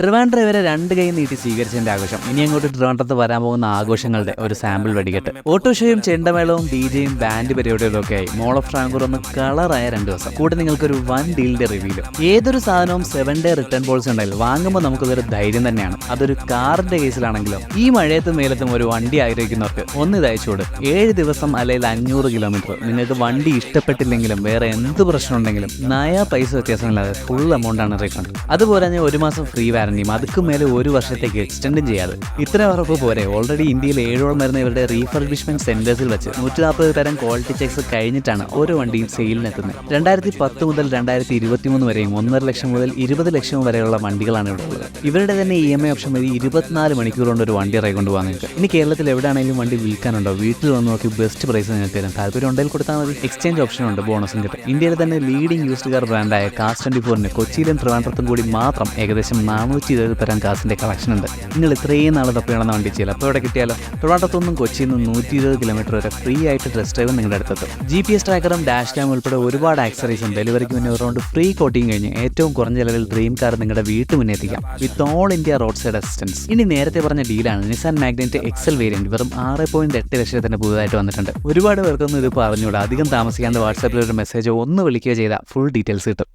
ട്രിവാൻഡ്രം ഇവരെ രണ്ട് കൈ നീട്ടി സ്വീകരിച്ചതിന്റെ ആഘോഷം. ഇനി അങ്ങോട്ട് ട്രിവാൻഡ്രത്ത് വരാൻ പോകുന്ന ആഘോഷങ്ങളുടെ ഒരു സാമ്പിൾ വെടിക്കെട്ട്. ഓട്ടോ ഷോയും ചെണ്ടമേളവും ഡിജെയും ബാൻഡ് പരിപാടികളും ഒക്കെ ആയി മോൾ ഓഫ് ട്രാങ്കൂർ ഒന്ന് കളറായ 2 ദിവസം കൂടെ നിങ്ങൾക്കൊരു വൺ ഡീലിന്റെ റിവ്യൂല്. ഏതൊരു സാധനവും 7 ഡേ റിട്ടേൺ പോളിസി ഉണ്ടായാലും വാങ്ങുമ്പോൾ നമുക്കതൊരു ധൈര്യം തന്നെയാണ്. അതൊരു കാറിന്റെ കേസിലാണെങ്കിലും ഈ മഴയത്തും വെയിലത്തും ഒരു വണ്ടി ആഗ്രഹിക്കുന്നവർക്ക് ഒന്ന് ഇത് അയച്ചുകൂട്. 7 ദിവസം അല്ലെങ്കിൽ 500 കിലോമീറ്റർ. നിങ്ങൾക്ക് വണ്ടി ഇഷ്ടപ്പെട്ടില്ലെങ്കിലും വേറെ എന്ത് പ്രശ്നം ഉണ്ടെങ്കിലും പൈസ വ്യത്യാസമില്ലാതെ ഫുൾ എമൗണ്ട് ആണ് റീഫണ്ട്. അതുപോലെ തന്നെ 1 മാസം ഫ്രീ വാറന്റിയും അതുക്ക് മേലെ 1 വർഷത്തേക്ക് എക്സ്റ്റെൻഡും ചെയ്യാതെ. ഇത്ര ഉറപ്പ് പോരെ, ഓൾറെഡി ഇന്ത്യയിൽ 7ഓളം വരുന്ന ഇവരുടെ റീഫർബിഷ്മെന്റ് സെന്റേഴ്സിൽ വെച്ച് 140 തരം ക്വാളിറ്റി ചെക്സ് കഴിഞ്ഞിട്ടാണ് ഓരോ വണ്ടിയും സെയിലിനെത്തുന്നത്. 2010 മുതൽ 2023 വരെയും 1.5 ലക്ഷം മുതൽ 20 ലക്ഷം വരെയുള്ള വണ്ടികളാണ് ഇവിടെ ഉള്ളത്. ഇവരുടെ തന്നെ EMI ഓപ്ഷൻ വഴി 24 മണിക്കൂർ കൊണ്ട് ഒരു വണ്ടി ഇറങ്ങി കൊണ്ടുപോകാൻ നിങ്ങൾക്ക്. ഇനി കേരളത്തിൽ എവിടെയാണെങ്കിലും വണ്ടി വിൽക്കാനുണ്ടോ, വീട്ടിൽ വന്ന് നോക്കി ബെസ്റ്റ് പ്രൈസ് നിങ്ങൾക്ക് തരും. താല്പര്യം ഉണ്ടെങ്കിൽ കൊടുത്താൽ മതി. എക്സ്ചേഞ്ച് ഓപ്ഷൻ ഉണ്ട്, ബോണസും കിട്ടും. ഇന്ത്യയിലെ തന്നെ ലീഡിംഗ് യൂസ്ഡ് കാർ ബ്രാൻഡായ കാസ്24ന് കൊച്ചിയിലും ട്രിവാൻഡ്രത്തും കൂടി മാത്രം ഏകദേശം 420 തരം കാസിന്റെ കളക്ഷൻ ഉണ്ട്. നിങ്ങൾ ഇത്രയും നാൾ തപ്പിയാണെന്ന വണ്ടി ചെയ്യില്ല. അപ്പോൾ ഇവിടെ കിട്ടിയാലോ? ട്രിവാൻഡ്രത്തുനിന്നും കൊച്ചിയിൽ നിന്നും 120 കിലോമീറ്റർ വരെ ഫ്രീ ആയിട്ട് ടെസ്റ്റ് ഡ്രൈവ് നിങ്ങളുടെ അടുത്തെത്തും. GPS ട്രാക്കറും ഡാഷ് ക്യാം ഉൾപ്പെടെ ഒരുപാട് ആക്സറീസും ഡെലിവറിക്ക് മുന്നേ റൗണ്ട് ഫ്രീ കോട്ടിങ് കഴിഞ്ഞ് ഏറ്റവും കുറഞ്ഞ ലെവലിൽ ഡ്രീം കാർ നിങ്ങളുടെ വീട്ടിൽ മുന്നേ എത്തിക്കാം with all India road side assistance. ഇനി നേരത്തെ പറഞ്ഞ ഡീലാണ് നിസാൻ മാഗ്നറ്റ് XL വേരിയന്റ്. വെറും 6.8 ലക്ഷത്തിന് പുതുതായിട്ട് വന്നിട്ടുണ്ട്. ഒരുപാട് പേർക്കൊന്നും ഇത് പറഞ്ഞുകൂടാ. അധികം താമസിക്കാണ്ട് വാട്സാപ്പിൽ ഒരു മെസ്സേജോ ഒന്ന് വിളിക്കുകയോ ചെയ്താൽ ഫുൾ ഡീറ്റെയിൽസ് കിട്ടും.